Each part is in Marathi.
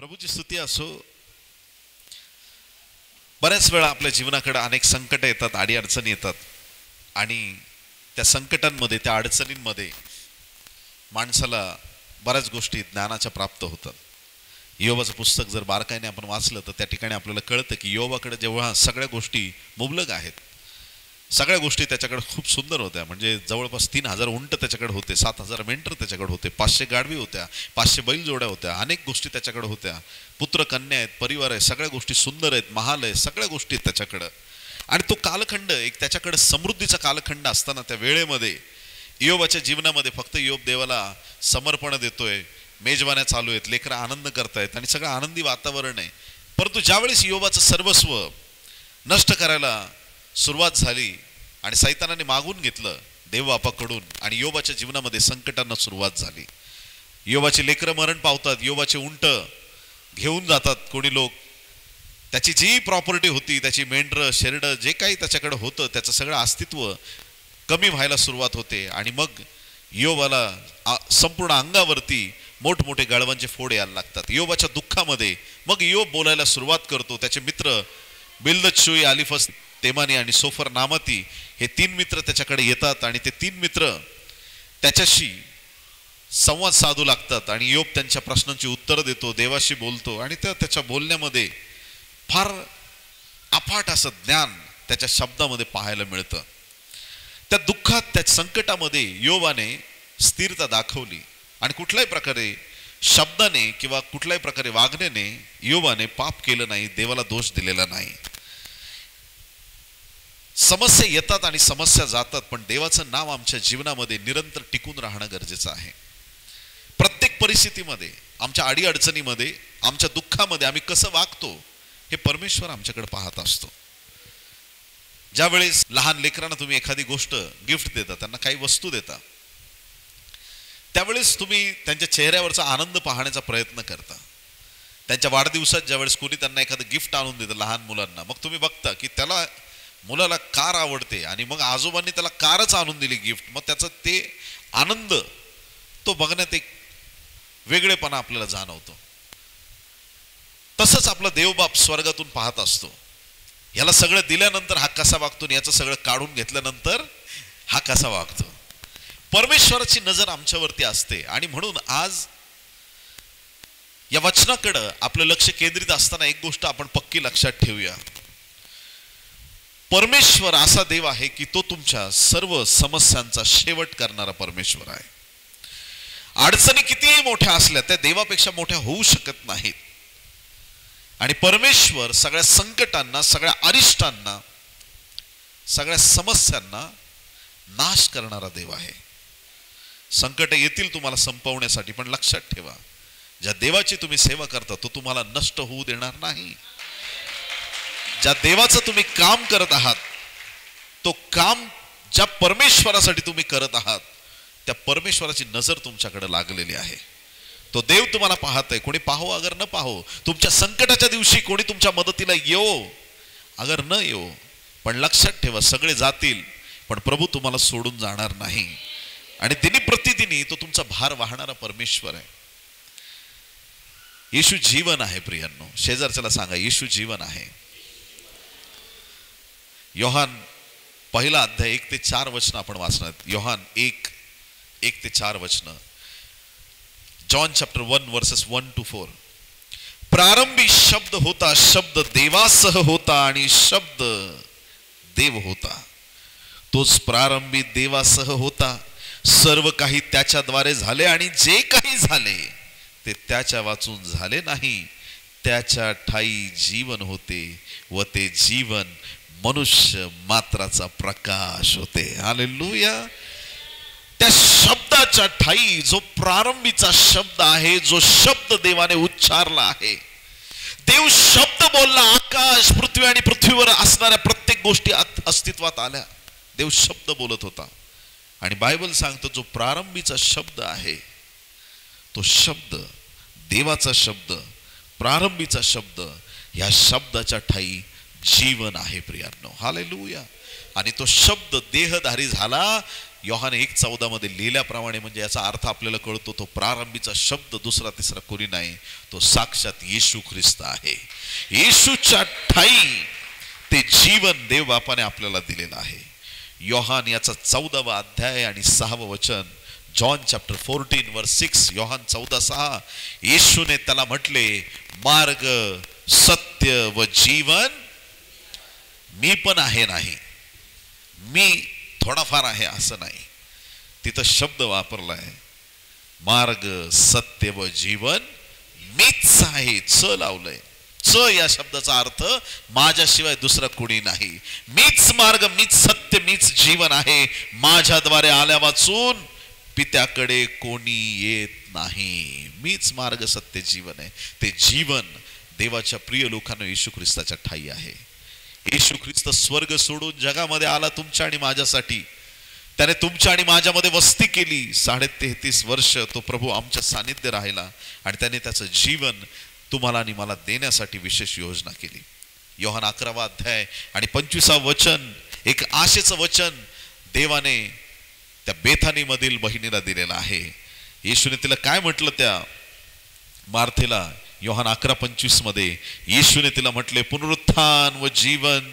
प्रभूची स्तुती असो. बऱ्याच वेळा आपल्या जीवनाकडे अनेक संकट येतात, आडी अडचणी येतात आणि त्या संकटांमध्ये, त्या अडचणींमध्ये माणसाला बऱ्याच गोष्टी ज्ञानाच्या प्राप्त होतात. योबाचं पुस्तक जर बारकाईने आपण वाचलं तर त्या ठिकाणी आपल्याला कळतं की योबाकडे जेव्हा सगळ्या गोष्टी मुबलक आहेत, सगळ्या गोष्टी त्याच्याकडे खूप सुंदर होत्या. म्हणजे जवळपास 3000 उंट त्याच्याकडे होते, 7000 मेंढर त्याच्याकडे होते, 500 गाढवी होत्या, 500 बैलजोड्या होत्या, अनेक गोष्टी त्याच्याकडे होत्या. पुत्र कन्या आहेत, परिवार आहे, सगळ्या गोष्टी सुंदर आहेत, महाल आहे, सगळ्या गोष्टी आहेत त्याच्याकडं. आणि तो कालखंड, एक त्याच्याकडे समृद्धीचा कालखंड असताना त्या वेळेमध्ये योबाच्या जीवनामध्ये फक्त योब देवाला समर्पण देतोय, मेजवान्या चालू आहेत, लेकरं आनंद करतायत आणि सगळं आनंदी वातावरण आहे. परंतु ज्यावेळेस योबाचं सर्वस्व नष्ट करायला सुरुवात झाली आणि सैतानाने मागून घेतलं देवबापाकडून आणि योबाच्या जीवनामध्ये संकटांना सुरुवात झाली. योबाचे लेकरं मरण पावतात, योबाचे उंट घेऊन जातात कोणी लोक, त्याची जी प्रॉपर्टी होती, त्याची मेंढरं शेरडं जे काही त्याच्याकडे होतं त्याचं सगळं अस्तित्व कमी व्हायला सुरुवात होते. आणि मग योबाला संपूर्ण अंगावरती मोठमोठे गळवांचे फोड यायला लागतात. योबाच्या दुःखामध्ये मग योब बोलायला सुरुवात करतो. त्याचे मित्र बिल्दद, शूई, अलिफस, तेमानी आणि सोफर नामाती हे 3 मित्र त्याच्याकडे येतात आणि ते 3 मित्र त्याच्याशी संवाद साधू लागतात आणि योब त्यांच्या प्रश्नांची उत्तरं देतो, देवाशी बोलतो आणि त्याच्या बोलण्यामध्ये फार अफाट असं ज्ञान त्याच्या शब्दामध्ये पाहायला मिळतं. त्या दुःखात, त्या संकटामध्ये योबाने स्थिरता दाखवली आणि कुठल्याही प्रकारे शब्दाने किंवा कुठल्याही प्रकारे वागण्याने योबाने पाप केलं नाही, देवाला दोष दिलेला नाही. समस्या येतात आणि समस्या जातात, पण देवाचं नाव आमच्या जीवनामध्ये निरंतर टिकून राहणं गरजेचं आहे. प्रत्येक परिस्थितीमध्ये, आमच्या अडी अडचणीमध्ये, आमच्या दुःखामध्ये आम्ही कसं वागतो हे परमेश्वर आमच्याकडे पाहत असतो. ज्यावेळेस लहान लेकरांना तुम्ही एखादी गोष्ट गिफ्ट देता, त्यांना काही वस्तू देता, त्यावेळेस तुम्ही त्यांच्या चेहऱ्यावरचा आनंद पाहण्याचा प्रयत्न करता. त्यांच्या वाढदिवसात ज्यावेळेस कोणी त्यांना एखादं गिफ्ट आणून देतं लहान मुलांना, मग तुम्ही बघता की त्याला, मुलाला कार आवडते आणि मग आजोबांनी त्याला कारच आणून दिली गिफ्ट, मग त्याचा ते आनंद तो बघण्यात एक वेगळेपणा आपल्याला जाणवतो. तसंच आपला देवबाप स्वर्गातून पाहत असतो. याला सगळं दिल्यानंतर हा कसा वागतो आणि याचं सगळं काढून घेतल्यानंतर हा कसा वागतो. परमेश्वराची नजर आमच्यावरती असते आणि म्हणून आज या वचनाकडं आपलं लक्ष केंद्रित असताना एक गोष्ट आपण पक्की लक्षात ठेवूया. परमेश्वर असा देव आहे की तो तुमच्या सर्व समस्यांचा शेवट करणारा परमेश्वर आहे. अडचणी कितीही मोठ्या असल्या त्या देवापेक्षा मोठ्या होऊ शकत नाहीत. आणि परमेश्वर सगळ्या संकटांना, सगळ्या अरिष्टांना, सगळ्या समस्यांना नाश करणारा देव आहे. संकट येतील तुम्हाला संपवण्यासाठी, पण लक्षात ठेवा, ज्या देवाची तुम्ही सेवा करता तो तुम्हाला नष्ट होऊ देणार नाही. ज्या देवाचं तुम्ही काम करत आहात, तो काम ज्या परमेश्वरासाठी तुम्ही करत आहात, त्या परमेश्वराची नजर तुमच्याकडे लागलेली आहे. तो देव तुम्हाला पाहत आहे. कोणी पाहो अगर न पाहो, तुमच्या संकटाच्या दिवशी कोणी तुमच्या मदतीला येवो अगर न येवो, पण लक्षात ठेवा, सगळे जातील पण प्रभू तुम्हाला सोडून जाणार नाही. आणि दिनी प्रतिदिनी तो तुमचा भार वाहणारा परमेश्वर आहे. येशू जीवन आहे. प्रियांनो, शेजारच्याला सांगा, येशू जीवन आहे. योहान 1 अध्याय 1 ते 4 वचन आपण वाचणार. योहान 1 ते 4 वचन. John chapter 1 versus 1 to 4. प्रारंभी शब्द होता, शब्द देवासह होता आणि शब्द देव होता. तोच प्रारंभी देवासह होता. सर्व काही त्याच्याद्वारे झाले आणि जे काही झाले ते त्याच्या वाचून झाले नाही. त्याच्या ठाई जीवन होते व ते जीवन मनुष्य मात्राचा प्रकाश होते. हालेलुया. त्या शब्दाच्या ठाई, जो प्रारंभीचा शब्द आहे, जो शब्द देवाने उच्चारला आहे, देव शब्द बोलला, आकाश, पृथ्वी आणि पृथ्वीवर असणाऱ्या प्रत्येक गोष्टी अस्तित्वात आल्या. देव शब्द बोलत होता. आणि बायबल सांगतो जो प्रारंभीचा शब्द आहे, तो शब्द, देवाचा शब्द, प्रारंभीचा शब्द, या शब्दाच्या ठाई जीवन आहे. प्रियांनो, हालेलुया. आणि तो शब्द देहधारी झाला. योहान 1:14 मध्ये लिहिल्याप्रमाणे, म्हणजे याचा अर्थ आपल्याला कळतो, तो प्रारंभीचा शब्द दुसरा तिसरा कोणी नाही, तो साक्षात येशू ख्रिस्त आहे. येशूच्या ठाई ते जीवन देव बापाने आपल्याला दिलेलं आहे. योहान याचा 14वा अध्याय आणि 6वं वचन, जॉन चॅप्टर 14 वर्स 6, योहान 14:6, येशूने त्याला म्हटले, मार्ग सत्य व जीवन मी पण आहे, नाही मी थोडाफार आहे असं नाही. तिथं शब्द वापरलाय, मार्ग सत्य व जीवन मीच आहे. च लावलंय. च या शब्दाचा अर्थ माझ्याशिवाय दुसरा कोणी नाही. मीच मार्ग, मीच सत्य, मीच जीवन आहे. माझ्याद्वारे आल्या वाचून पित्याकडे कोणी येत नाही. मीच मार्ग सत्य जीवन आहे. ते जीवन देवाच्या प्रिय लोकांना येशू ख्रिस्ताच्या ठाई आहे. येशू ख्रिस्त स्वर्ग सोडून जगामध्ये आला तुमच्या आणि माझ्यासाठी. त्याने तुमच्या आणि माझ्यामध्ये वस्ती केली. 33.5 वर्ष तो प्रभू आमच्या सानिध्य राहिला आणि त्याने त्याचं जीवन तुम्हाला आणि मला देण्यासाठी विशेष योजना केली. योहान 11वा अध्याय आणि 25वा वचन, एक आशेचं वचन देवाने त्या बेथानी मधील बहिणीला दिलेलं आहे. येशूने तिला काय म्हटलं, त्या मार्थेला, योहान 11:25 मध्ये येशूने तिला म्हटले, पुनरुत्थान व जीवन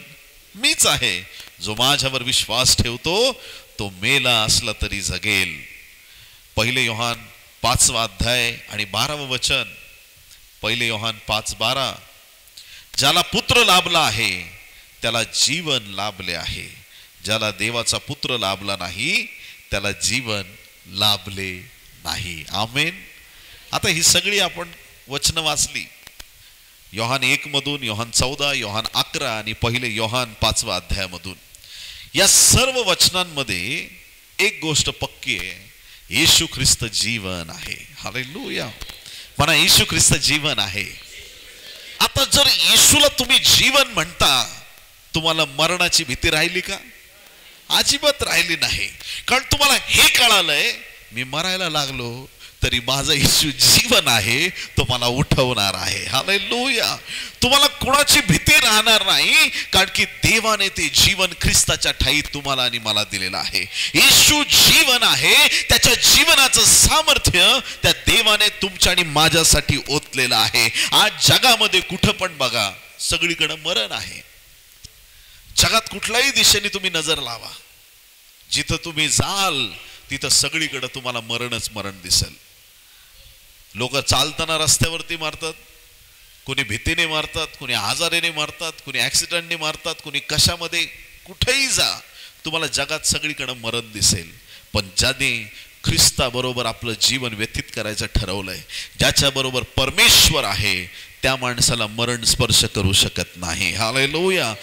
मीच आहे. जो माझ्यावर विश्वास ठेवतो तो मेला असला तरी जगेल. पहिले योहान 5वा अध्याय आणि 12वं वचन, पहिले योहान 5:12, ज्याला पुत्र लाभला आहे त्याला जीवन लाभले आहे. ज्याला देवाचा पुत्र लाभला नाही त्याला जीवन लाभले नाही. आमेन. आता ही सगळी आपण वचन वाचली. योहान 1 मधून, योहान 14, योहान 11 आणि पहिले योहान 5वा अध्यायामधून. या सर्व वचनांमध्ये एक गोष्ट पक्की आहे, येशू ख्रिस्त जीवन आहे. हालेलुया. म्हणा, येशू ख्रिस्त जीवन आहे. आता जर येशूला तुम्ही जीवन म्हणता, तुम्हाला मरणाची भीती राहिली का? अजिबात राहिली नाही. कारण तुम्हाला हे कळालंय, मी मरायला लागलो तरी माझा येशू जीवन आहे, तो मला उठवणार आहे. हालेलुया. तुम्हाला कोणाची भीती राहणार नाही, कारण की देवाने ते जीवन ख्रिस्ताच्या ठाई तुम्हाला आणि मला दिलेलं आहे. येशू जीवन आहे. त्याच्या जीवनाचं सामर्थ्य त्या देवाने तुमच्या आणि माझ्यासाठी ओतलेलं आहे. आज जगामध्ये कुठं पण बघा, सगळीकडे मरण आहे. जगात कुठल्याही दिशेने तुम्ही नजर लावा, जिथं तुम्ही जाल तिथं सगळीकडे तुम्हाला मरणच मरण दिसेल. लोक चालताना रस्त्यावरती मारतात, कोणी भीतीने मारतात, कोणी आजाराने मारतात, कोणी ऍक्सिडेंटने मारतात, कोणी कशामध्ये, कुठेही जा तुम्हाला जगात सगळीकडे मरण दिसेल. पण ज्याने ख्रिस्ताबरोबर आपलं जीवन व्यतीत करायचं ठरवलंय, ज्याच्या बरोबर परमेश्वर आहे, त्या माणसाला मरण स्पर्श करू शकत नाही. हालेलुया.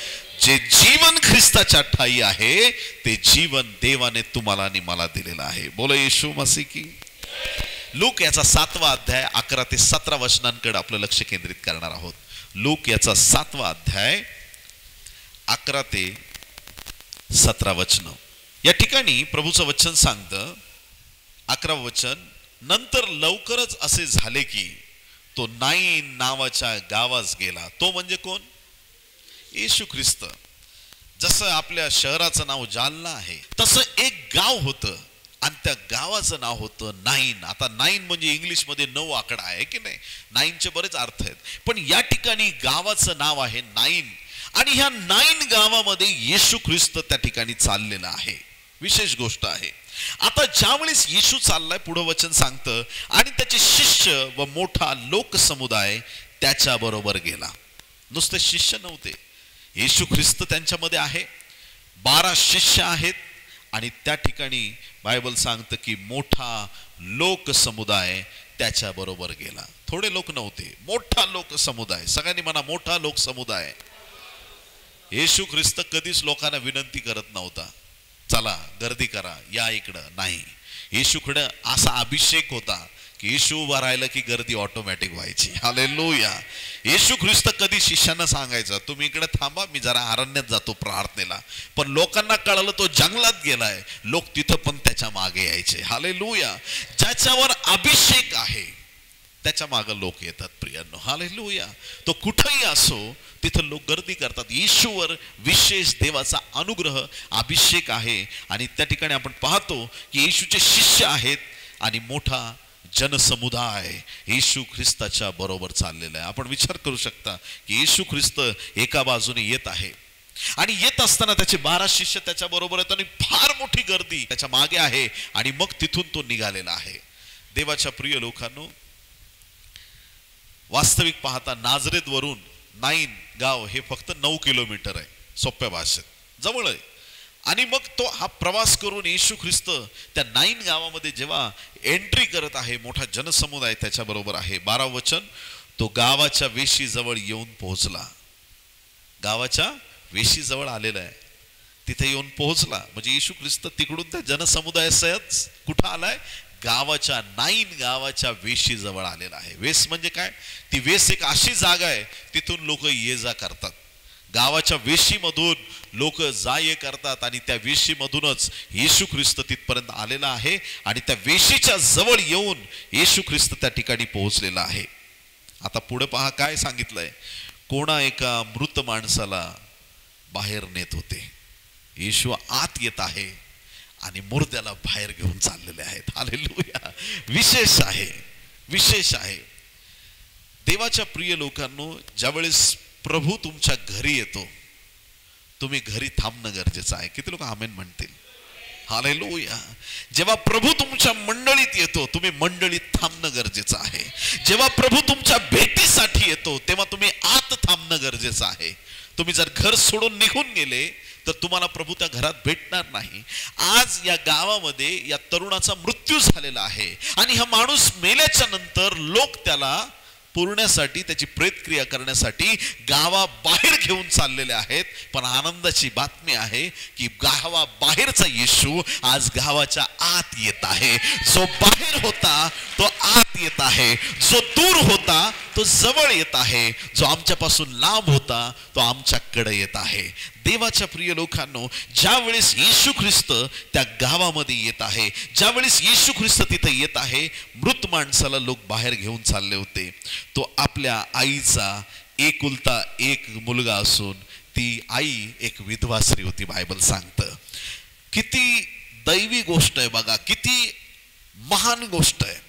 जे जीवन ख्रिस्ताच्या ठाई आहे ते जीवन देवाने तुम्हाला आणि मला दिलेलं आहे. बोला येशू मसीह की. लूक याचा 7वा अध्याय 11 ते 17 वचनांकडे आपलं लक्ष केंद्रित करणार आहोत. लूक याचा 7वा अध्याय 11 ते 17 वचन. या ठिकाणी प्रभूचं वचन सांगतं, 11वं वचन, नंतर लवकरच असे झाले की तो नाईन नावाच्या गावास गेला. तो म्हणजे कोण? येशू ख्रिस्त. जसं आपल्या शहराचं नाव जालना आहे, तसं एक गाव होतं आणि त्या गावाचं नाव होतं नाईन. आता नाईन म्हणजे इंग्लिश मध्ये 9 आकडा आहे की नाही. नाईनचे बरेच अर्थ आहेत, पण या ठिकाणी गावाचं नाव आहे नाईन. आणि ह्या नाईन गावामध्ये येशू ख्रिस्त त्या ठिकाणी चाललेला आहे. विशेष गोष्ट आहे. आता ज्यावेळेस येशू चाललाय, पुढं वचन सांगतं, आणि त्याचे शिष्य व मोठा लोकसमुदाय त्याच्या बरोबर गेला. नुसते शिष्य नव्हते, येशू ख्रिस्त त्यांच्यामध्ये आहे. 12 शिष्य आहेत आणि त्या ठिकाणी बायबल सांगतं की मोठा लोकसमुदाय त्याच्या बरोबर गेला. थोडे लोक नव्हते, मोठा लोकसमुदाय. सगळ्यांनी म्हणा, मोठा लोकसमुदाय. येशू ख्रिस्त कधीच लोकांना विनंती करत नव्हता, चला गर्दी करा, या इकडं. नाही, येशूकडे असा अभिषेक होता की येशू उभा राहिला की गर्दी ऑटोमॅटिक व्हायची. हालेलुया. येशू ख्रिस्त कधी शिष्यांना सांगायचं, तुम्ही इकडे थांबा, मी जरा अरण्यात जातो प्रार्थनेला. पण लोकांना कळलं तो जंगलात गेलाय, लोक तिथं पण त्याच्या मागे यायचे. हालेलुया. ज्याच्यावर अभिषेक आहे, त्याच्या मागे लोक येतात प्रियांनो. हालेलुया. तो कुठेही असो तिथं लोक गर्दी करतात. येशूवर विशेष देवाचा अनुग्रह अभिषेक आहे आणि त्या ठिकाणी आपण पाहतो की येशूचे शिष्य आहेत आणि मोठा जनसमुदाय येशू ख्रिस्ताच्या बरोबर चाललेला आहे. आपण विचार करू शकता की येशू ख्रिस्त एका बाजूने येत आहे आणि येत असताना त्याचे 12 शिष्य त्याच्या बरोबर आहेत आणि फार मोठी गर्दी त्याच्या मागे आहे आणि मग तिथून तो निघालेला आहे. देवाच्या प्रिय लोकांनो, वास्तविक पाहता नाझरेत वरून नाईन गाव हे फक्त 9 किलोमीटर आहे, सोप्या भाषेत जवळ आहे. आणि मग तो हा प्रवास करून येशू ख्रिस्त त्या नाईन गावामध्ये जेव्हा एंट्री करत आहे, मोठा जनसमुदाय त्याच्या बरोबर आहे. 12 वचन, तो गावाच्या वेशीजवळ येऊन पोहोचला. गावाच्या वेशीजवळ आलेला आहे, तिथे येऊन पोहोचला. म्हणजे येशू ख्रिस्त तिकडून त्या जनसमुदायासहच कुठं आलाय? गावाच्या नाईन गावाच्या वेशीजवळ आलेला आहे. वेस म्हणजे काय? ती वेस एक अशी जागा आहे तिथून लोक ये जा करतात. गावाच्या वेशीमधून लोक जा ये करतात आणि त्या वेशीमधूनच येशू ख्रिस्त तिथपर्यंत आलेला आहे आणि त्या वेशीच्या जवळ येऊन येशू ख्रिस्त त्या ठिकाणी पोहोचलेला आहे. आता पुढे पहा काय सांगितलंय. कोणा एका मृत माणसाला बाहेर नेत होते. येशू आत येत आहे आणि मुर्द्याला बाहेर घेऊन चाललेले आहेत. हालेलुया. विशेष आहे, विशेष आहे. देवाच्या प्रिय लोकांनो, ज्यावेळेस प्रभू तुमच्या घरी येतो तुम्ही घरी थांबणं गरजेचं आहे. किती लोक आमेन म्हणतील? हालेलुया. जेव्हा प्रभू तुमच्या मंडळीत येतो तुम्ही मंडळीत थांबणं गरजेचं आहे. जेव्हा प्रभू तुमच्या भेटीसाठी येतो तेव्हा तुम्ही आत थांबणं गरजेचं आहे. तुम्ही जर घर सोडून निघून गेले तर तुम्हाला प्रभू त्या घरात भेटणार नाही. आज या गावामध्ये या तरुणाचा मृत्यू झालेला आहे आणि हा माणूस मेल्याच्या नंतर लोक त्याला पुरण्यासाठी, त्याची प्रेतक्रिया करण्यासाठी गावाबाहेर घेऊन चाललेले आहेत. पण आनंदाची बातमी आहे की गावाबाहेरचा येशू आज गावाच्या आत येत आहे. जो बाहेर होता तो आत येत आहे, जो दूर होता तो जवळ येत आहे, जो आमच्यापासून लांब होता तो आमच्याकडे येत आहे. देवाच्या प्रिय लोकांनो, ज्या वेळेस येशू ख्रिस्त त्या गावामध्ये येत आहे, ज्या वेळेस येशू ख्रिस्त तिथे येत आहे, मृत माणसाला लोक बाहेर घेऊन चालले होते. तो आपल्या आईचा एकुलता एक मुलगा असून ती आई एक विधवा स्त्री होती. बायबल सांगतं. किती दैवी गोष्ट आहे बघा, किती महान गोष्ट आहे.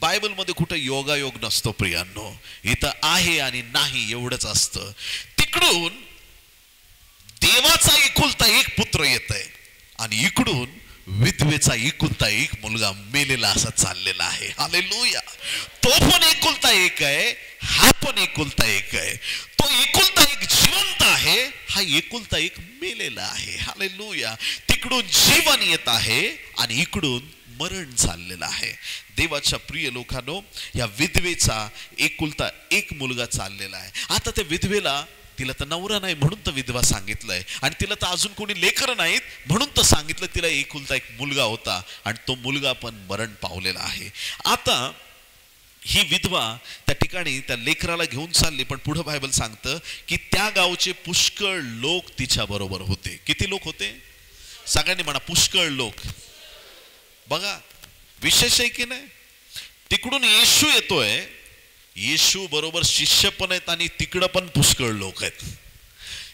बायबलमध्ये कुठं योगायोग नसतो प्रियांनो. इथं आहे आणि नाही एवढंच असतं. तिकडून देवाचा एकुलता एक पुत्र येत आहे आणि इकडून विधवेचा एकुलता एक मुलगा मेलेला असा चाललेला आहे. हालेलुया. तो पण एकुलता एक आहे, हा पण एकुलता एक आहे. तो एकुलता एक जिवंत आहे, हा एकुलता एक मेलेला आहे. हालेलुया. तिकडून जीवन येत आहे आणि इकडून मरण चाललेलं आहे. देवाच्या प्रिय लोकांनो, या विधवेचा एकुलता एक मुलगा चाललेला आहे. आता त्या विधवेला, तिला तर नवरा नाही म्हणून तर विधवा सांगितलंय आणि तिला तर अजून कोणी लेकरं नाहीत म्हणून तर सांगितलं. तिला एकुलता एक मुलगा होता आणि तो मुलगा पण मरण पावलेला आहे. आता ही विधवा त्या ठिकाणी त्या लेकराला घेऊन चालली. पण पुढे बायबल सांगतं की त्या गावचे पुष्कळ लोक तिच्या बरोबर होते. किती लोक होते? सगळ्यांनी म्हणा, पुष्कळ लोक. बघा विशेष आहे की नाही. तिकडून येशू येतोय, येशू बरोबर शिष्य पण आहेत आणि तिकडं पण पुष्कळ लोक आहेत.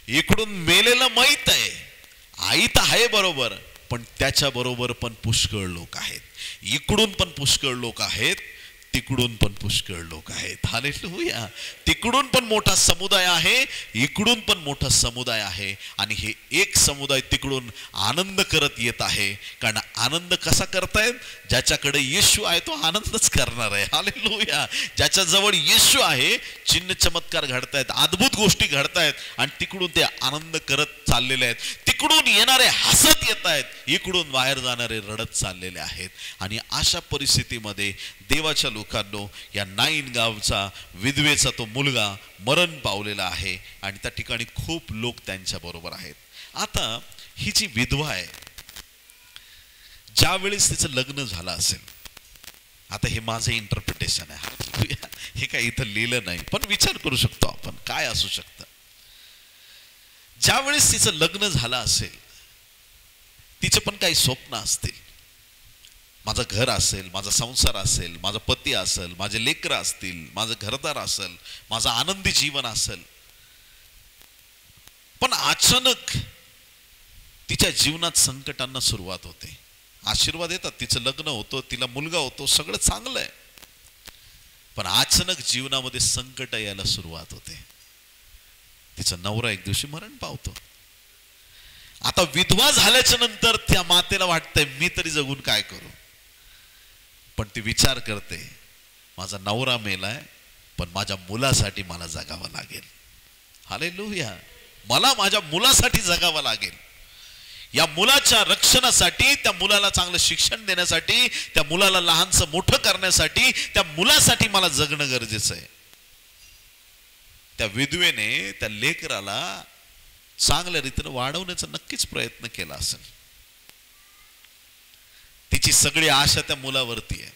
इकडून मेलेलं माहित आहे, आई तर आहे बरोबर, पण त्याच्या बरोबर पण पुष्कळ लोक आहेत. इकडून पण पुष्कळ लोक आहेत, तिकडून पण पुष्कळ लोक आहेत. हालेलुया. तिकडून पण मोठा समुदाय आहे, इकडून पण मोठा समुदाय आहे आणि हे एक समुदाय तिकडून आनंद करत येत आहे. कारण आनंद कसा करतायत? ज्याच्याकडे येशू आहे तो आनंदच करणार आहे. हालेलुया. ज्याच्या जवळ येशू आहे चिन्ह चमत्कार घडतायत, अद्भुत गोष्टी घडतायत आणि तिकडून ते आनंद करत चाललेले आहेत. तिकडून येणारे हसत येत आहेत, इकडून बाहेर जाणारे रडत चाललेले आहेत. आणि अशा परिस्थितीमध्ये देवाच्या लोकांनो, या नाईन गावचा विधवेचा तो मुलगा मरण पावलेला आहे आणि त्या ठिकाणी खूप लोक त्यांच्या बरोबर आहेत. आता ही जी विधवा आहे, ज्या वेळेस तिचं लग्न झालं असेल, आता हे माझं इंटरप्रिटेशन आहे, हे काय इथं लिहिलं नाही पण विचार करू शकतो आपण काय असू शकतं. ज्या वेळेस तिचं लग्न झालं असेल, तिचे पण काही स्वप्न असतील. माझं घर असेल, माझा संसार असेल, माझा पती असेल, माझे लेकरं असतील, माझं घरदार असेल, माझं आनंदी जीवन असेल. पण अचानक तिच्या जीवनात संकटांना सुरुवात होते. आशीर्वाद येतात, तिचं लग्न होतं, तिला मुलगा होतो, सगळं चांगलं आहे. पण अचानक जीवनामध्ये संकट यायला सुरुवात होते. तिचा नवरा एक दिवशी मरण पावतो. आता विधवा झाल्याच्या नंतर त्या मातेला वाटतंय मी तरी जगून काय करू. पण ती विचार करते माझा नवरा मेलाय, पण माझ्या मुलासाठी मला जगावं लागेल. हालेलुया. मला माझ्या मुलासाठी जगावं लागेल. या मुलाच्या रक्षणासाठी, त्या मुलाला चांगलं शिक्षण देण्यासाठी, त्या मुलाला लहानसं मोठं करण्यासाठी, त्या मुलासाठी मला जगणं गरजेचं आहे. त्या विधवेने त्या लेकराला चांगल्या रीतीने वाढवण्याचा नक्कीच प्रयत्न केला असेल. तिची सगळी आशा त्या मुलावरती आहे.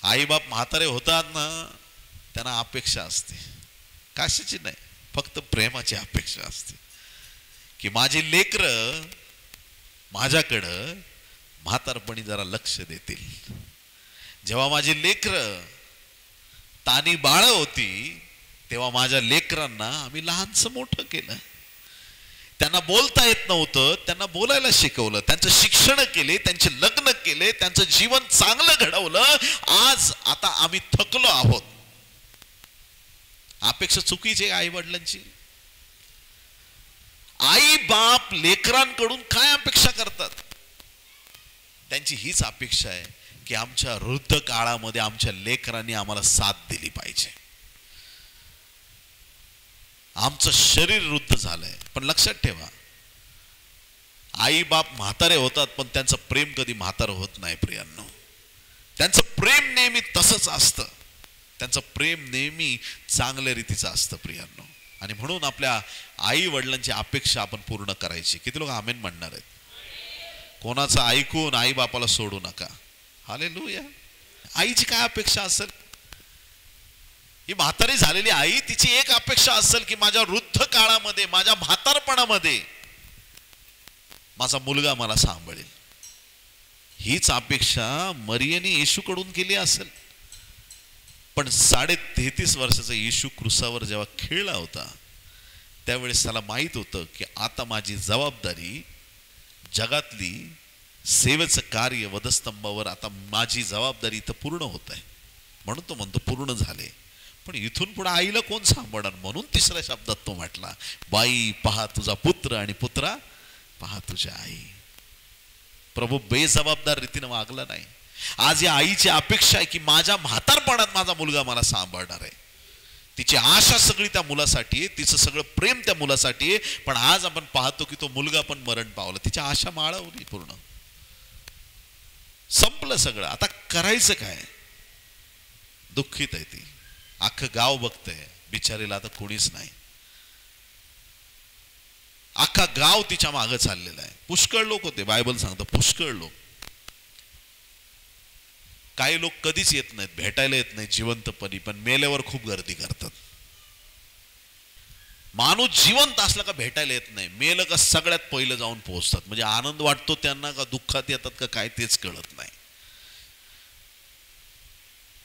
आई बाप म्हातारे होतात ना, त्यांना अपेक्षा असते, कशाची नाही, फक्त प्रेमाची अपेक्षा असते की माझी लेकरं माझ्याकडं म्हातारपणी जरा लक्ष देतील. जेव्हा माझी लेकरं तानी बाळ होती तेव्हा माझ्या लेकरांना आम्ही लहानसं मोठं केलं. त्यांना बोलता येत नव्हतं, त्यांना बोलायला शिकवलं, त्यांचं शिक्षण केले, त्यांचे लग्न केले, त्यांचं जीवन चांगलं घडवलं. आज आता आम्ही थकलो आहोत. अपेक्षा चुकीची आई वडिलांची. आई बाप लेकरांकडून काय अपेक्षा करतात? त्यांची हीच अपेक्षा आहे की आमच्या वृद्ध काळामध्ये आमच्या लेकरांनी आम्हाला साथ दिली पाहिजे. आमचं शरीर वृद्ध झालंय, पण लक्षात ठेवा आई बाप म्हातारे होतात पण त्यांचं प्रेम कधी म्हातारं होत नाही प्रियांनो. त्यांचं प्रेम नेहमी तसंच असतं. त्यांचं प्रेम नेहमी चांगल्या रीतीचं असतं प्रियांनो. आणि म्हणून आपल्या आई वडिलांची अपेक्षा आपण पूर्ण करायची. किती लोक आमेन म्हणणार आहेत? कोणाचं ऐकून आई बापाला सोडू नका. हालेलुया. आईची काय अपेक्षा असेल? ही म्हातारी झालेली आई, तिची एक अपेक्षा असेल की माझ्या वृद्ध काळामध्ये, माझ्या म्हातारपणामध्ये माझा मुलगा मला सांभाळेल. हीच अपेक्षा मरियेने येशूकडून केली असेल. पण 33.5 वर्षाचा येशू क्रुसावर जेव्हा खेळला होता त्यावेळेस त्याला माहित होतं की आता माझी जबाबदारी जगातली सेवेचं कार्य वधस्तंभावर, आता माझी जबाबदारी इथं पूर्ण होत आहे. म्हणून तो म्हणतो पूर्ण झाले. पण इथून पुढे आईला कोण सांभाळणार? म्हणून तिसऱ्या शब्दात तो म्हटला, बाई पहा तुझा पुत्र आणि पुत्रा पहा तुझी आई. प्रभू बेजबाबदार रीतीने वागला नाही. आज या आईची अपेक्षा आहे की माझ्या म्हातारपणात माझा मुलगा मला सांभाळणार आहे. तिची आशा सगळी त्या मुलासाठी आहे, तिचं सगळं प्रेम त्या मुलासाठी आहे. पण आज आपण पाहतो की तो मुलगा पण मरण पावला. तिची आशा माळवली पूर्ण. संपलं सगळं. आता करायचं काय? दुःखित आहे ती. अख्खं गाव बघतंय बिचारीला, आता कोणीच नाही. अख्खा गाव तिच्या मागं चाललेला आहे. पुष्कळ लोक होते, बायबल सांगतं पुष्कळ लोक. काही लोक कधीच येत नाहीत, भेटायला येत नाहीत जिवंतपणी, पण मेल्यावर खूप गर्दी करतात. माणूस जिवंत असला का भेटायला येत नाही, मेलं का सगळ्यात पहिलं जाऊन पोहोचतात. म्हणजे आनंद वाटतो त्यांना का दुःखात येतात का काय तेच कळत नाही.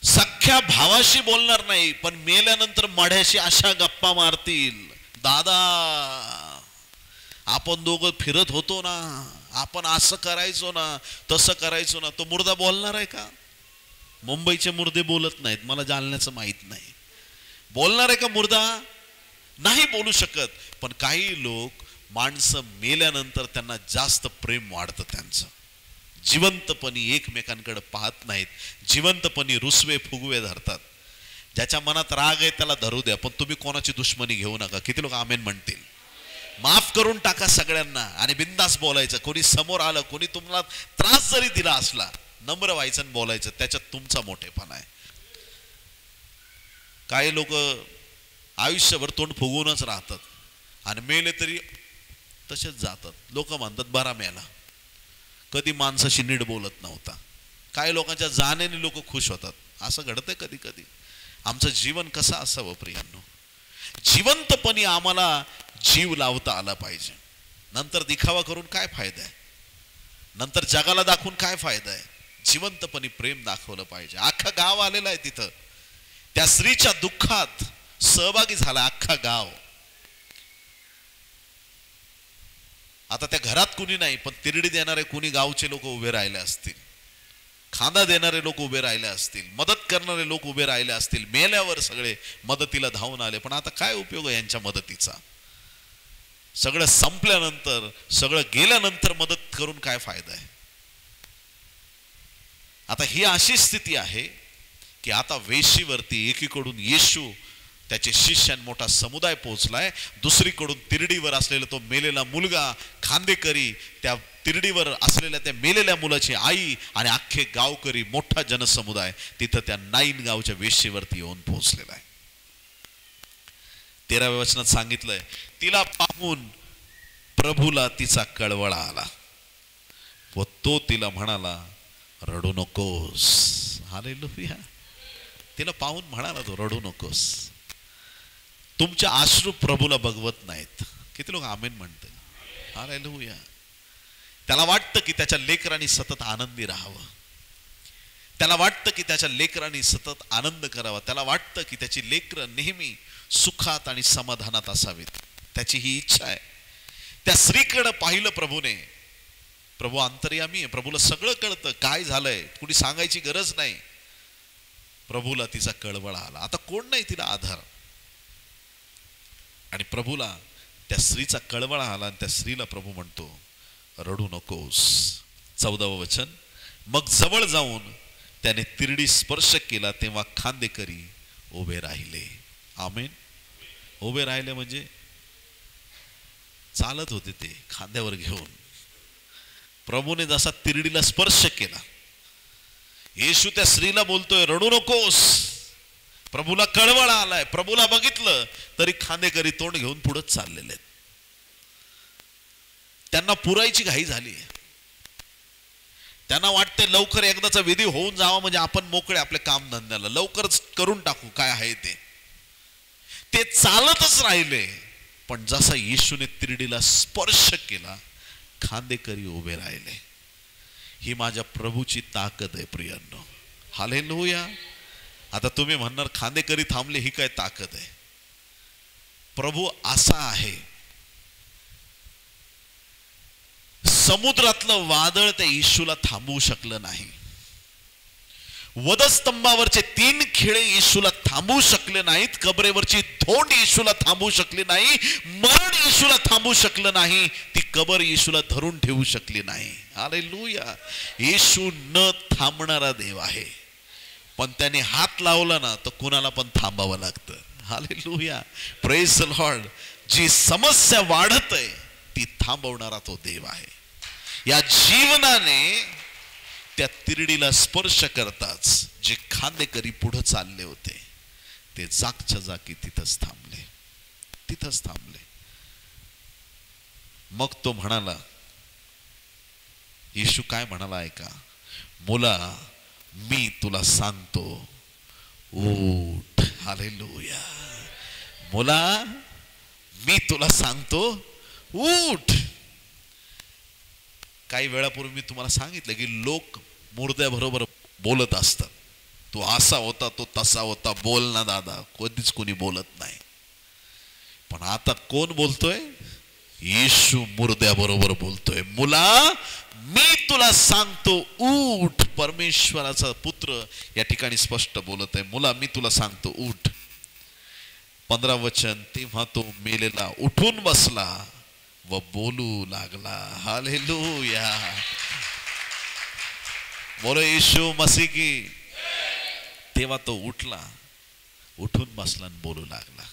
सख्या भावाशी बोलणार नाही, पण मेल्यानंतर मढ्याशी अशा गप्पा मारतील. दादा आपण दोघं फिरत होतो ना, आपण असं करायचो ना, तसं करायचो ना. तो मुर्दा बोलणार आहे का? मुंबईचे मुर्दे बोलत नाहीत, मला जालन्याचं माहित नाही. बोलणार आहे का मुर्दा? नाही बोलू शकत. पण काही लोक माणसं मेल्यानंतर त्यांना जास्त प्रेम वाढतं त्यांचं. जिवंतपणी एकमेकांकडे पाहत नाहीत, जिवंतपणी रुसवे फुगवे धरतात. ज्याच्या मनात राग आहे त्याला धरू द्या, पण तुम्ही कोणाची दुश्मनी घेऊ नका. किती लोक आमेन म्हणतील? माफ करून टाका सगळ्यांना आणि बिंदास बोलायचं. कोणी समोर आलं, कोणी तुम्हाला त्रास जरी दिला असला, नम्र व्हायचं आणि बोलायचं. त्याच्यात तुमचा मोठेपणा आहे. काही लोक आयुष्यभर तोंड फुगवूनच राहतात आणि मेले तरी तसेच जातात. लोक म्हणतात बरा मेला, कधी माणसाशी नीट बोलत नव्हता. काही लोकांच्या जाण्याने लोक खुश होतात. असं घडतंय कधी कधी. आमचं जीवन कसं असावं प्रियांनो? जिवंतपणी आम्हाला जीव लावता आला पाहिजे. नंतर दिखावा करून काय फायदा आहे? नंतर जगाला दाखवून काय फायदा आहे? जिवंतपणे प्रेम दाखवलं पाहिजे. अख्खा गाव आलेला आहे तिथं, त्या स्त्रीच्या दुःखात सहभागी झाला अख्खा गाव. आता त्या घरात कुणी नाही, पण तिरडी देणारे कुणी गावचे लोक उभे राहिले असतील, खांदा देणारे लोक उभे राहिले असतील, मदत करणारे लोक उभे राहिले असतील. मेल्यावर सगळे मदतीला धावून आले, पण आता काय उपयोग आहे यांच्या मदतीचा? सगळं संपल्यानंतर, सगळं गेल्यानंतर मदत करून काय फायदा आहे? आता ही अशी स्थिती आहे की आता वेशीवरती एकीकडून येशू त्याचे शिष्यां मोठा समुदाय पोहोचलाय, दुसरीकडून तिरडीवर असलेला तो मेलेला मुलगा, खांदेकरी, त्या तिरडीवर असलेल्या त्या मेलेल्या मुलाची आई आणि अख्खे गावकरी, मोठा जनसमुदाय तिथं त्या नाईन गावच्या वेशीवरती येऊन पोहोचलेला आहे. 13व्या वचनात सांगितलंय, तिला पाहून प्रभूला तिचा कळवळा आला व तो तिला म्हणाला, रडू नकोस. हालेलुया. तिला पाहून म्हणाला तो, रडू नकोस. तुमच्या अश्रू प्रभूला बघवत नाहीत. किती लोक आमेन म्हणते? हालेलुया. त्याला वाटतं की त्याच्या लेकरांनी सतत आनंदी राहावं, त्याला वाटतं की त्याच्या लेकरांनी सतत आनंद करावा, त्याला वाटतं की त्याची लेकरं नेहमी सुखात आणि समाधानात असावीत. त्याची ही इच्छा आहे. त्या स्त्रीकडे पाहिलं प्रभूने. प्रभू अंतर्यामी आहे, प्रभूला सगळं कळतं काय झालंय, कुणी सांगायची गरज नाही. प्रभूला तिचा कळवळा आला. आता कोण नाही तिला आधार, आणि प्रभूला त्या स्त्रीचा कळवळा आला आणि त्या स्त्रीला प्रभू म्हणतो, रडू नकोस. 14वं वचन, मग जवळ जाऊन त्याने तिरडी स्पर्श केला तेव्हा खांदेकरी उभे राहिले. आमेन. उभे राहिले म्हणजे चालत होते ते खांद्यावर घेऊन. प्रभूने जसा तिरडीला स्पर्श केला, येशू त्या स्त्रीला बोलतोय, रडू नकोस. प्रभूला कळवळा आलाय, प्रभूला बघितलं तरी खांदेकरी तोंड घेऊन पुढे चाललेले आहेत. त्यांना पुरायची घाई झाली. त्यांना वाटते लवकर एकदाचा विधी होऊन जावा म्हणजे आपण मोकळे आपले काम धंद्याला, लवकरच करून टाकू काय आहे ते. ते चालतच राहिले, पण जसा येशूने तिरडीला स्पर्श केला, खांदेकरी उभे राहिले. ही माझ्या प्रभूची ताकद आहे प्रियांनो. हालेलुया. आता तुम्ही म्हणणार, खांदेकरी थांबले ही काय ताकद आहे? प्रभू असा आहे, समुद्रातलं वादळ त्या येशूला थांबवू शकलं नाही, वधस्तंभावरचे 3 खिळे येशूला थांबवू शकले नाहीत, कबरेवरची धोंड येशूला थांबवू शकली नाही, मरण येशूला थांबवू शकलं नाही, ती कबर येशूला धरून ठेवू शकली नाही. हालेलुया. येशू न थांबणारा देव आहे, पण त्याने हात लावला ना तर कुणाला पण थांबावं लागतं. हालेलुया. Praise the lord. जी समस्या वाढत आहे ती थांबवणारा तो देव आहे. या जीवनाने त्या तिरडीला स्पर्श करताच जे खांदेकरी पुढे चालले होते ते जागच्या जागी तिथंच थांबले, तिथंच थांबले. मग तो म्हणाला, येशू काय म्हणाला ऐका, मुला मी तुला सांगतो उठ. हालेलुया. मुला मी तुला सांगतो उठ. काही वेळापूर्वी मी तुम्हाला सांगितलं की लोक मुर्द्याबरोबर बोलत असतात. तो असा होता, तो तसा होता, बोल ना दादा. कधीच कोणी बोलत नाही. पण आता कोण बोलतोय? येशू मुर्द्याबरोबर बोलतोय. मुला मी तुला सांगतो उठ. परमेश्वराचा पुत्र या ठिकाणी स्पष्ट बोलत आहे, मुला मी तुला सांगतो उठ. 15 वचन, तेव्हा तो मेलेला उठून बसला व बोलू लागला. हालेलुया. बोलो येशू मसीह की. तेव्हा तो उठला, उठून बसला आणि बोलू लागला.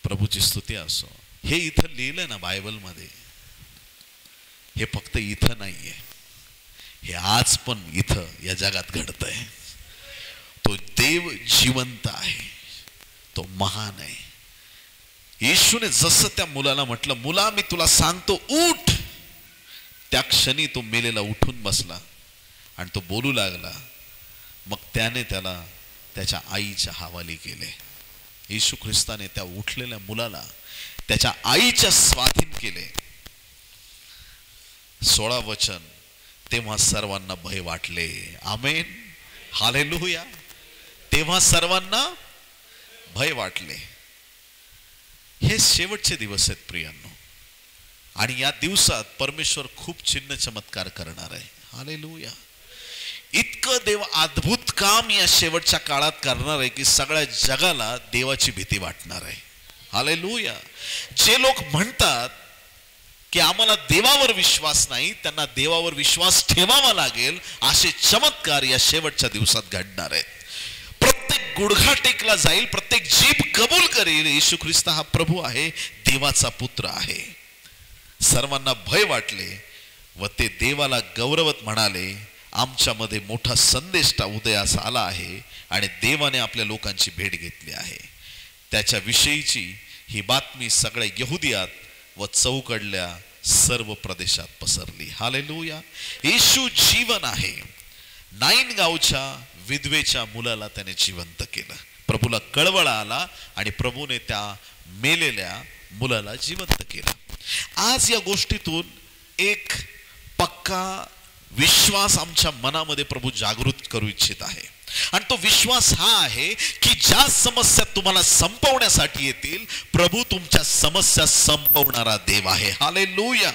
प्रभूची स्तुती असो. हे इथं लिहिलं ना बायबल मध्ये, हे फक्त इथं नाहीये, हे आज पण इथं या जगात घडतंय. तो देव जिवंत आहे, तो महान आहे. येशूने जसं त्या मुलाला म्हटलं, मुला मी तुला सांगतो उठ, त्या क्षणी तो मेलेला उठून बसला आणि तो बोलू लागला. मग त्याने त्याला त्याच्या आईच्या हवाली केले. येशू ख्रिस्ताने त्या उठलेल्या मुलाला त्याच्या आईच्या स्वाधीन केले. 16 वचन, तेव्हा सर्वांना भय वाटले. आमेन, हालेलुया. तेव्हा सर्वांना भय वाटले. हे शेवटचे दिवस आहेत प्रियांनो, आणि या दिवसात परमेश्वर खूप चिन्ह चमत्कार करणार आहे. हालेलुया. इतकं देव अद्भुत काम या शेवटच्या काळात करणार आहे की सगळ्या जगाला देवाची भीती वाटणार आहे. हालेलुया. जे लोक म्हणतात की आम्हाला देवावर विश्वास नाही, त्यांना देवावर विश्वास ठेवावा लागेल, असे चमत्कार या शेवटच्या दिवसात घडणार आहेत. प्रत्येक गुडघा टेकला जाईल, प्रत्येक जीभ कबूल करेल येशू ख्रिस्त हा प्रभू आहे, देवाचा पुत्र आहे. सर्वांना भय वाटले व ते देवाला गौरवत म्हणाले, आमच्यामध्ये मोठा संदेष्टा उदयास आला आहे आणि देवाने आपल्या लोकांची भेट घेतली आहे. त्याच्या विषयीची ही बातमी सगळ्या यहुदियात व चौकडल्या सर्व प्रदेशात पसरली. हालेलुया. येशू जीवन आहे. नाईन गावच्या विधवेच्या मुलाला त्याने जिवंत केलं. प्रभूला कळवळा आला आणि प्रभूने त्या मेलेल्या मुलाला जिवंत केलं. आज या गोष्टीतून एक पक्का विश्वास आमच्या मनामध्ये प्रभू जागृत करू इच्छित आहे, आणि तो विश्वास हा आहे की ज्या समस्या तुम्हाला संपवण्यासाठी येतील, प्रभू तुमच्या समस्या संपवणारा देव आहे. हालेलुया.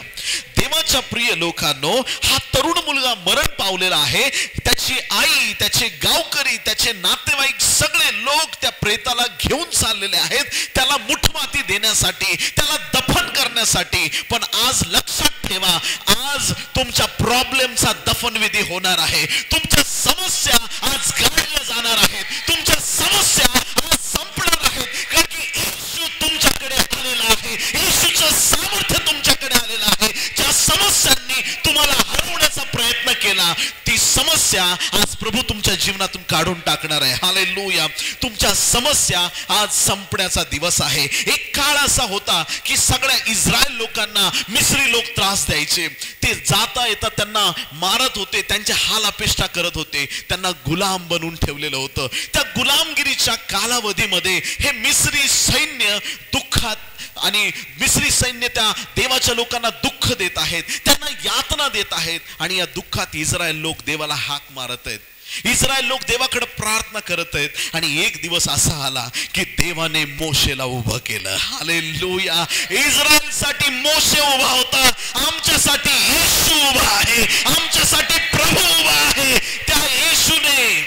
देवाच्या प्रिय लोकांनो, हा तरुण मुलगा मरण पावलेला आहे. त्याची आई, त्याचे गावकरी, त्याचे नातेवाईक सगळे लोक त्या प्रेताला घेऊन चाललेले आहेत, त्याला मुठमाती देण्यासाठी, त्याला दफन करण्यासाठी. पण आज लक्षात ठेवा, आज तुमच्या प्रॉब्लेमचा दफनविधी होणार आहे. तुमच्या समस्या आज गाडल्या जाणार आहेत, तुमच्या समस्या आज संपणार आहेत, कारण की येशू तुमच्याकडे आलेला आहे. येशूचं सामर्थ्य तुमच्याकडे आलेलं आहे. ज्या समस्यांनी तुम्हाला हरवण्याचा प्रयत्न केला, ती समस्या आज प्रभू तुमच्या जीवनातून काढून टाकणार आहे. हालेलुया. तुमच्या समस्या आज संपण्याचा दिवस आहे. एक काळ असा होता की सगळ्या इस्रायल लोकांना मिस्री लोक त्रास द्यायचे. ते जाता येता त्यांना मारत होते, त्यांच्या हाल अपेष्टा करत होते, त्यांना गुलाम बनवून ठेवलेलं होतं. त्या गुलामगिरीच्या कालावधीमध्ये हे मिस्री सैन्य दुःखात, आणि मिस्री सैन्य त्या देवाच्या लोकांना दुःख देत आहेत, त्यांना यातना देत आहेत, आणि या दुःखात इस्रायल लोक देवाला हाक मारत आहेत. इस्रायल लोक देवाकडे प्रार्थना करत आहेत. आणि एक दिवस असा आला की देवाने मोशेला उभं केलं. हालेलुया. इस्रायलसाठी मोशे उभा होता, आमच्यासाठी येशू उभा आहे, आमच्यासाठी प्रभू उभा आहे. त्या येशूने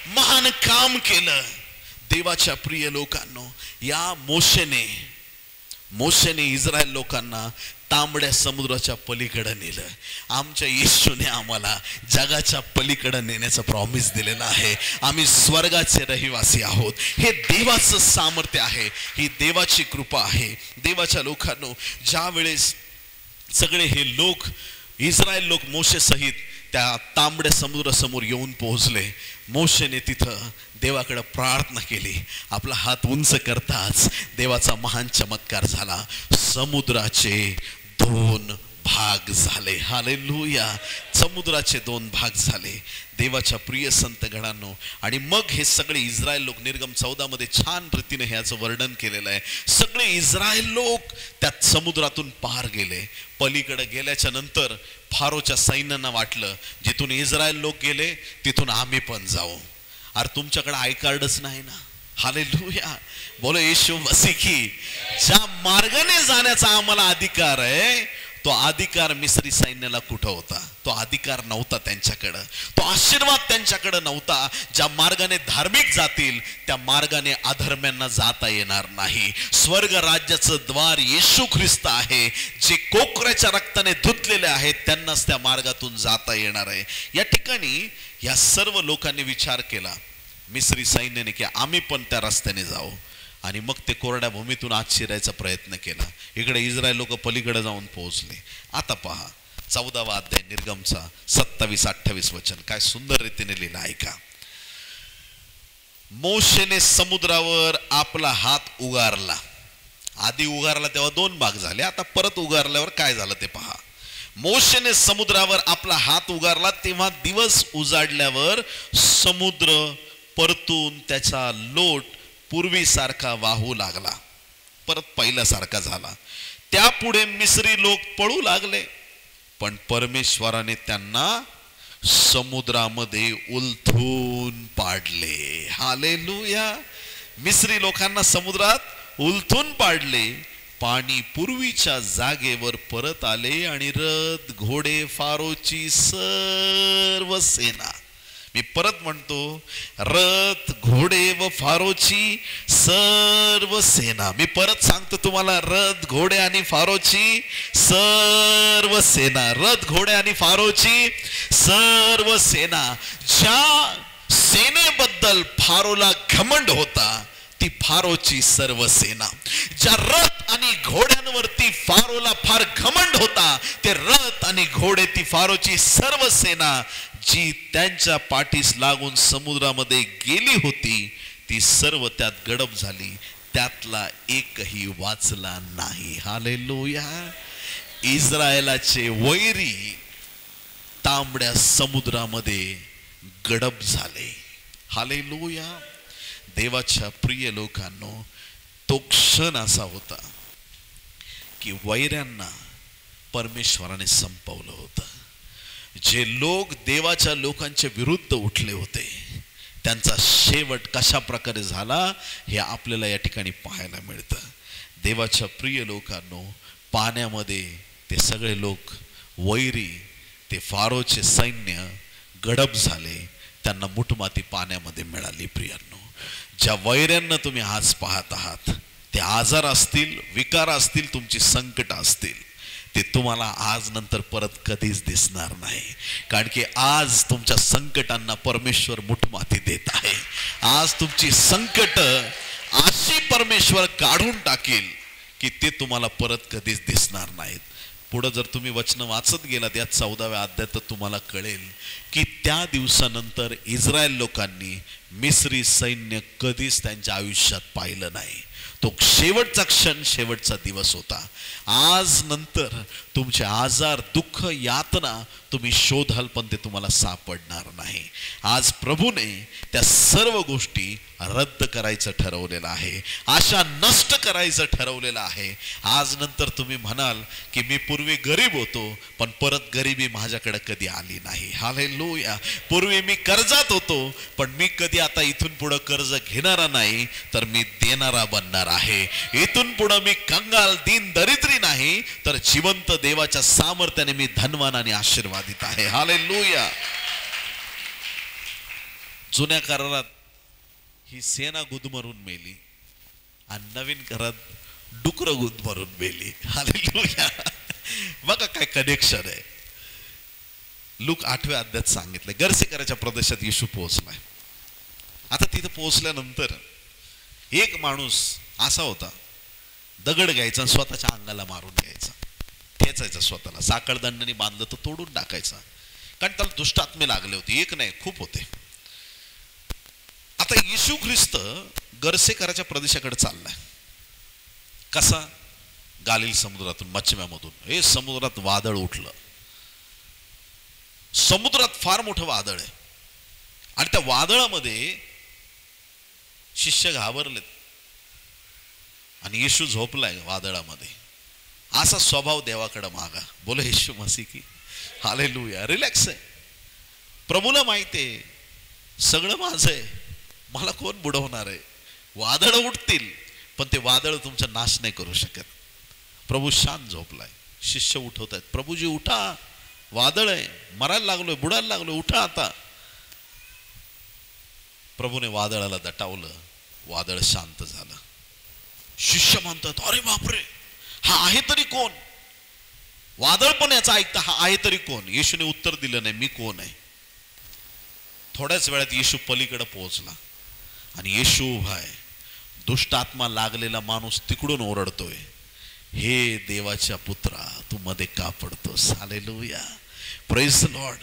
महान काम केलं. देवाच्या प्रिय लोकांनो, या मोशेने इस्रायल लोकांना तांबड्या समुद्राच्या पलीकडे नेलं. आमच्या येशूने आम्हाला जगाच्या पलीकडे नेण्याचं प्रॉमिस दिलेलं आहे. आम्ही स्वर्गाचे रहिवासी आहोत. हे देवाचं सामर्थ्य आहे, ही देवाची कृपा आहे. देवाच्या लोकांनो, ज्या वेळेस सगळे हे लोक, इस्रायल लोक मोशे सहित त्या तांबड्या समुद्रासमोर येऊन पोहोचले, मोशेने तिथं देवाकडे प्रार्थना केली. आपला हात उंच करताच देवाचा महान चमत्कार झाला. समुद्राचे 2 भाग झाले. हालेलुया. समुद्राचे 2 भाग झाले. देवाच्या प्रिय संत गणांनो, आणि मग हे सगळे इस्रायल लोक, निर्गम 14 मध्ये छान रीतीने ह्याचं वर्णन केलेलं आहे. सगळे इस्रायल लोक त्या समुद्रातून पार गेले. पलीकडे गेल्याच्या नंतर फारोच्या सैन्यांना वाटलं, जिथून इस्रायल लोक गेले तिथून आम्ही पण जाऊ. अरे तुमच्याकडे आय कार्डच नाही ना. हालेलुया. बोलो येशू मसीह की. ज्या मार्गाने जाण्याचा आम्हाला अधिकार आहे, तो अधिकार मिस्री सैन्याला कुठं होता? तो अधिकार नव्हता त्यांच्याकडं, तो आशीर्वाद त्यांच्याकडे नव्हता. ज्या मार्गाने धार्मिक जातील त्या मार्गाने अधर्म्यांना जाता येणार नाही. स्वर्ग राज्याचं द्वार येशू ख्रिस्त आहे. जे कोकराच्या रक्ताने धुतलेले आहेत त्यांनाच त्या मार्गातून जाता येणार आहे. या ठिकाणी या सर्व लोकांनी विचार केला, मिस्री सैन्याने, की आम्ही पण त्या रस्त्याने जाऊ. आणि मग ते कोरड्या भूमीतून आत शिरायचा प्रयत्न केला. इकडे इस्रायल लोक पलीकडे जाऊन पोहोचले. आता पहा 14वा अध्याय निर्गमचा 27-28 वचन, काय सुंदर रीतीने लिहिलं आहे का. मोशेने समुद्रावर आपला हात उगारला. आधी उगारला तेव्हा 2 भाग झाले, आता परत उगारल्यावर काय झालं ते पहा. मोशेने समुद्रावर आपला हात उगारला, तेव्हा दिवस उजाडल्यावर समुद्र परतून त्याचा लोट पूर्वीसारखा वाहू लागला, परत पहिल्यासारखा झाला. त्यापुढे मिस्री लोक पळू लागले, पण परमेश्वराने त्यांना समुद्रामध्ये उलथून पाडले. हालेलुया. मिस्री लोकांना समुद्रात उलथून पाडले. पाणी पूर्वीच्या जागेवर परत आले आणि रथ घोडे फारोची सर्व सेना, मी परत म्हणतो, रथ घोडे व फारोची सर्व सेना, मी परत सांगतो तुम्हाला, रथ घोडे आणि फारोची सर्व सेना, रथ घोडे आणि फारोची सर्व सेना. ज्या सेनेबद्दल फारोला घमंड होता ती फारोची सर्व सेना. ज्या रथ आणि घोड्यांवरती फारोला फार घमंड होता ते रथ आणि घोडे, ती फारोची सर्व सेना जी त्यांच्या पाठीस लागून समुद्रामध्ये गेली होती ती सर्व त्यात गडप झाली. त्यातला एकही वाचला नाही. हालेलुया. इस्रायलाचे वैरी तांबड्या समुद्रामध्ये गडप झाले. हालेलुया. देवाच्या प्रिय लोकांनो, तो क्षण असा होता की वैऱ्यांना परमेश्वराने संपवलं होतं. जे लोक देवाच्या लोकांच्या विरुद्ध उठले होते त्यांचा शेवट कशा प्रकारे झाला हे आपल्याला या ठिकाणी पाहायला मिळतं. देवाच्या प्रिय लोकांनो, पाण्यामध्ये ते सगळे लोक वैरी, ते फारोचे सैन्य गडप झाले. त्यांना मुठमाती पाण्यामध्ये मिळाली. प्रियांनो, ज्या वैऱ्यांना तुम्ही आज पाहत आहात, ते आजार असतील, विकार असतील, तुमची संकट असतील, ते तुम्हाला आज नंतर परत कधीच दिसणार नाही. कारण की आज तुमच्या संकटांना परमेश्वर मुठमाती देत आहे. आज तुमची संकट अशी परमेश्वर काढून टाकेल की ते तुम्हाला परत कधीच दिसणार नाहीत. पुढं जर तुम्ही वचन वाचत गेलात या 14व्या अध्यायात तर तुम्हाला कळेल की त्या दिवसानंतर इस्रायल लोकांनी मिस्री सैन्य कधीच त्यांच्या आयुष्यात पाहिलं नाही. तो शेवटचा क्षण, शेवटचा दिवस होता. आज नंतर तुमचे आजार, दुःख, यातना तुम्ही शोधाल पण ते तुम्हाला सापडणार नाही. आज प्रभूने त्या सर्व गोष्टी रद्द करायचं ठरवलेलं आहे. आशा नष्ट करायचं ठरवलेलं आहे. आज नंतर तुम्ही म्हणाल की मी पूर्वी गरीब होतो पण परत गरिबी माझ्याकडे कधी आली नाही. हालेलुया. पूर्वी मी कर्जात होतो पण मी कधी आता इथून पुढे कर्ज घेणारा नाही तर मी देणारा बनणार आहे. इथून पुढे मी कंगाल, दीन, दरिद्री नाही तर जिवंत देवाच्या सामर्थ्याने मी धनवान आणि आशीर्वादित आहे. हालेलुया. जुन्या करारात ही सेना गुदमरून मेली आणि नवीन करारात डुकर गुदमरून मेली. हालेलुया. बघा काय कनेक्शन आहे. लूक 8व्या अध्यायात सांगितलं गरसेकराच्या प्रदेशात येशू पोहोचलाय. आता तिथे पोहोचल्यानंतर एक माणूस असा होता, दगड घ्यायचा स्वतःच्या अंगाला मारून घ्यायचा, ठेचायचा स्वतःला, साखळदंडाने बांधलं तर तोडून टाकायचा. कारण त्याला दुष्टात्मे लागले होते. एक नाही, खूप होते. आता येशू ख्रिस्त गरसेकराच्या प्रदेशाकडे चाललाय. कसा? गालिल समुद्रातून, मच्छम्यामधून. हे समुद्रात वादळ उठलं. समुद्रात फार मोठं वादळ आहे आणि त्या वादळामध्ये शिष्य घाबरलेत आणि येशू झोपलाय वादळामध्ये. असा स्वभाव देवाकडे मागा. बोला येशू मसीह की हालेलुया. रिलॅक्स आहे. प्रभूला माहिती आहे सगळं माझं आहे, मला कोण बुडवणार आहे. वादळ उठतील पण ते वादळ तुमचा नाश नाही करू शकत. प्रभू शांत झोपलाय. शिष्य उठवत आहेत, प्रभूजी उठा, वादळ आहे, मरायला लागलोय, बुडायला लागलोय, उठा आता. प्रभूने वादळाला दटावलं, वादळ शांत झालं. शिष्य म्हणतात, अरे बापरे, हा आहे तरी कोण? वादळ पण याचा ऐकता, हा आहे तरी कोण? येशूने उत्तर दिलं नाही, मी कोण आहे. थोड्याच वेळात येशू पलीकडे पोहोचला आणि येशू उभा आहे. दुष्ट आत्मा लागलेला माणूस तिकडून ओरडतोय, हे देवाच्या पुत्रा, तू मध्ये का पडतोस? हालेलुया. Praise the Lord.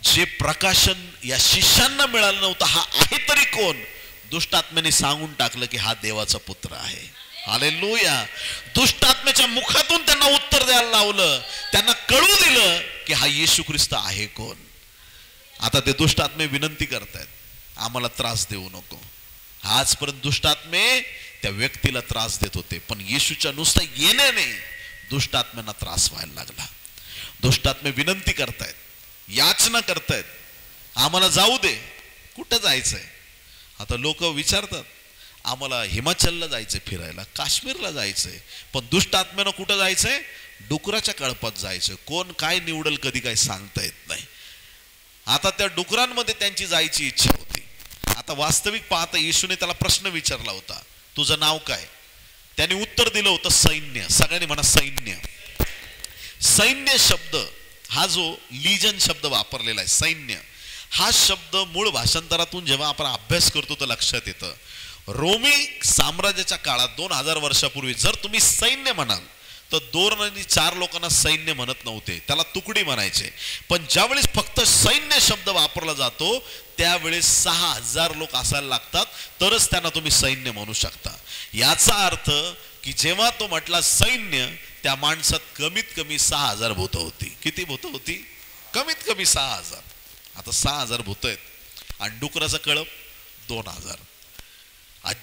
जे प्रकाशन या शिष्यांना मिळालं नव्हतं, हा आहे तरी कोण, दुष्टात्म्याने सांगून टाकलं की हा देवाचा पुत्र आहे. हालेलुया. दुष्टात्म्याच्या मुखातून त्यांना उत्तर द्यायला लावलं, त्यांना कळू दिलं की हा येशू ख्रिस्त आहे कोण. आता ते दुष्टात्मे विनंती करतायत, आम्हाला त्रास देऊ नको. आजपर्यंत दुष्टात्मे त्या व्यक्तीला त्रास देत होते पण येशूच्या नुसतं येण्याने दुष्टात्म्यांना त्रास व्हायला लागला. दुष्टात्मे विनंती करतायत, याचना करतायत, आम्हाला जाऊ दे. कुठं जायचंय? आता लोक विचारतात, आम्हाला हिमाचलला जायचंय, फिरायला काश्मीरला जायचंय, पण दुष्ट आत्म्यानं कुठं जायचंय? डुकराच्या कळपात जायचंय. कोण काय निवडल कधी काही सांगता येत नाही. आता त्या डुकरांमध्ये त्यांची जायची इच्छा होती. आता वास्तविक पाहता येशूने त्याला प्रश्न विचारला होता, तुझं नाव काय? त्याने उत्तर दिलं होतं सैन्य. सगळ्यांनी म्हणा सैन्य. सैन्य शब्द हा जो लीजन शब्द वापरलेला आहे, सैन्य हा शब्द मूळ भाषांतरातून जेव्हा आपण अभ्यास करतो तर लक्षात येतं, रोमी साम्राज्याच्या काळात 2000 वर्षापूर्वी जर तुम्ही सैन्य म्हणाल तर 2 आणि 4 लोकांना सैन्य म्हणत नव्हते, त्याला तुकडी म्हणायचे. पण ज्यावेळेस फक्त सैन्य शब्द वापरला जातो त्यावेळेस 6000 लोक असायला लागतात, तरच त्यांना तुम्ही सैन्य म्हणू शकता. याचा अर्थ की जेव्हा तो म्हटला सैन्य, त्या माणसात कमीत कमी 6000 भूतं होती. किती भूतं होती? कमीत कमी 6000. आता 6000 भूतं आहेत आणि डुकराचा कळप 2000.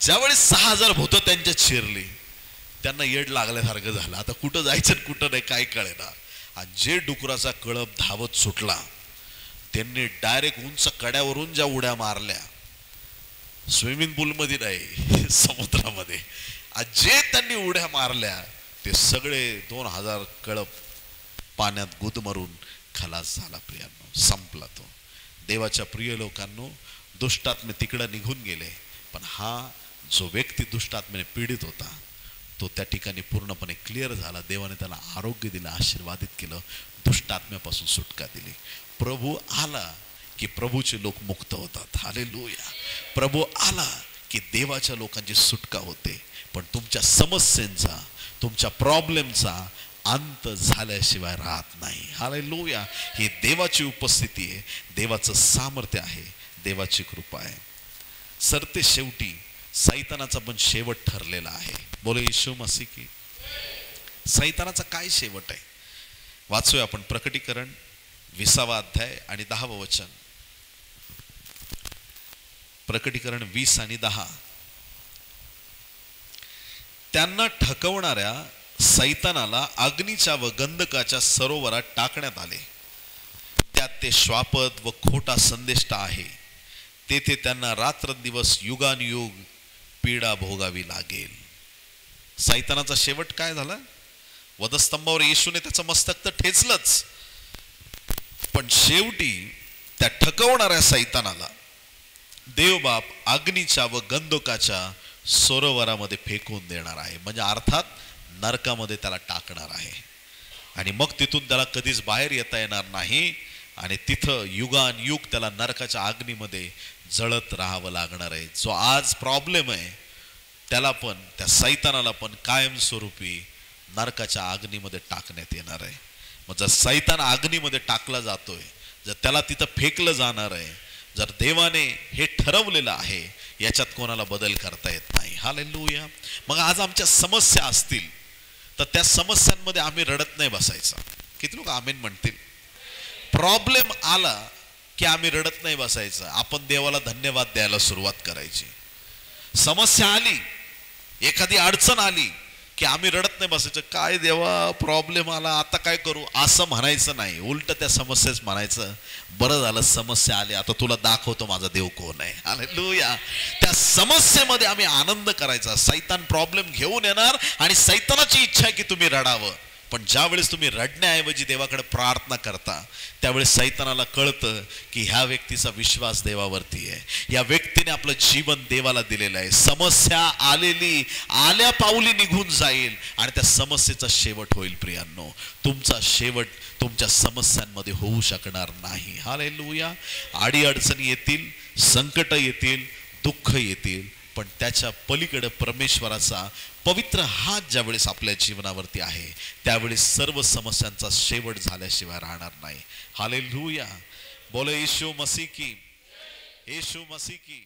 ज्यावेळेस 6000 भूतं त्यांच्यात शिरली, त्यांना येड लागल्यासारखं झालं. आता कुठं जायचं कुठं नाही काय कळेना. आणि जे डुकराचा कळप धावत सुटला, त्यांनी डायरेक्ट उंच कड्यावरून ज्या उड्या मारल्या, स्विमिंग पूलमध्ये नाही समुद्रामध्ये, जे त्यांनी उड्या मारल्या ते सगळे 2000 कळप पाण्यात गुदमरून खलास झाला. प्रियांनो, संपला तो. देवाच्या प्रिय लोकांनो, दुष्टात्मे तिकडे निघून गेले, पण हा जो व्यक्ती दुष्टात्मेने पीडित होता तो त्या ठिकाणी पूर्णपणे क्लिअर झाला. देवाने त्याला आरोग्य दिलं, आशीर्वादित केलं, दुष्टात्म्यापासून सुटका दिली. प्रभू आला की प्रभूचे लोक मुक्त होतात. हालेलुया. प्रभू आला की देवाच्या लोकांची सुटका होते. पण तुमच्या समस्यांचा, तुमच्या प्रॉब्लेमचा अंत झाल्याशिवाय राहत नाही. हालेलुया. ही देवाची उपस्थिती आहे, देवाचं सामर्थ्य आहे, देवाची कृपा आहे. सरते शेवटी सैतानाचा पण शेवट ठरलेला आहे. बोले येशू मसीह की. सैतानाचा काय शेवट आहे? वाचूया आपण प्रकटीकरण 20 अध्याय आणि 10 वचन. प्रकटीकरण 20 आणि 10. त्यांना ठकवणाऱ्या सैतानाला अग्नीच्या व गंधकाच्या सरोवरात टाकण्यात आले. त्यात ते श्वापद व खोटा संदेष्टा आहे. तेथे त्यांना रात्रंदिवस युगानुयुग पीडा भोगावी लागेल. सैतानाचा शेवट काय झाला? वधस्तंभावर येशूने त्याचं मस्तक तर ठेचलंच, पण शेवटी त्या ठकवणाऱ्या सैतानाला देवबाप अग्नीच्या व गंधकाच्या सरोवरामध्ये फेकून देणार आहे. म्हणजे अर्थात नरकामध्ये त्याला टाकणार आहे. आणि मग तिथून त्याला कधीच बाहेर येता येणार नाही. आणि तिथं युगानयुग त्याला नरकाच्या अग्नीमध्ये जळत राहावं लागणार आहे. जो आज प्रॉब्लेम आहे त्याला पण, त्या सैतानाला पण कायमस्वरूपी नरकाच्या अग्नीमध्ये टाकण्यात येणार आहे. मग जर सैतान अग्नीमध्ये टाकला जातोय, जर त्याला तिथं फेकलं जाणार आहे, जर देवाने हे ठरवलेलं आहे, याच्यात कोणाला बदल करता येत नाही. हालेलुया. मग आज आमच्या समस्या असतील तर त्या समस्यांमध्ये आम्ही रडत नाही बसायचं. किती लोक आमेन म्हणतील? प्रॉब्लेम आला की आम्ही रडत नाही बसायचं, आपण देवाला धन्यवाद द्यायला सुरुवात करायची. समस्या आली, एखादी अडचण आली की आम्ही रडत नाही बसायचं, काय देवा प्रॉब्लेम आला आता काय करू, असं म्हणायचं नाही. उलट त्या समस्येच म्हणायचं, बरं झालं समस्या आली, आता तुला दाखवतो माझा देव कोण आहे. हालेलुया. त्या समस्येमध्ये आम्ही आनंद करायचा. सैतान प्रॉब्लेम घेऊन येणार आणि सैतानाची इच्छा आहे की तुम्ही रडावं, पण ज्या वेळेस तुम्ही रडण्याऐवजी देवाकडे प्रार्थना करता त्यावेळेस सैतानाला कळतं की ह्या व्यक्तीचा विश्वास देवावरती आहे, या व्यक्तीने आपलं जीवन देवाला दिलेलं आहे. समस्या आलेली आल्या पाऊली निघून जाईल आणि त्या समस्येचा शेवट होईल. प्रियांनो, तुमचा शेवट तुमच्या समस्यांमध्ये होऊ शकणार नाही. हालेलुया. आडी अडचणी येतील, संकट येतील, दुःख येतील, पण त्याच्या पलीकडे परमेश्वराचा पवित्र हात ज्यावेळेस आपल्या जीवनावरती आहे त्यावेळेस सर्व समस्यांचा शेवट झाल्याशिवाय राहणार नाही. हालेलुया. बोले येशू मसीह की. येशू मसीह की.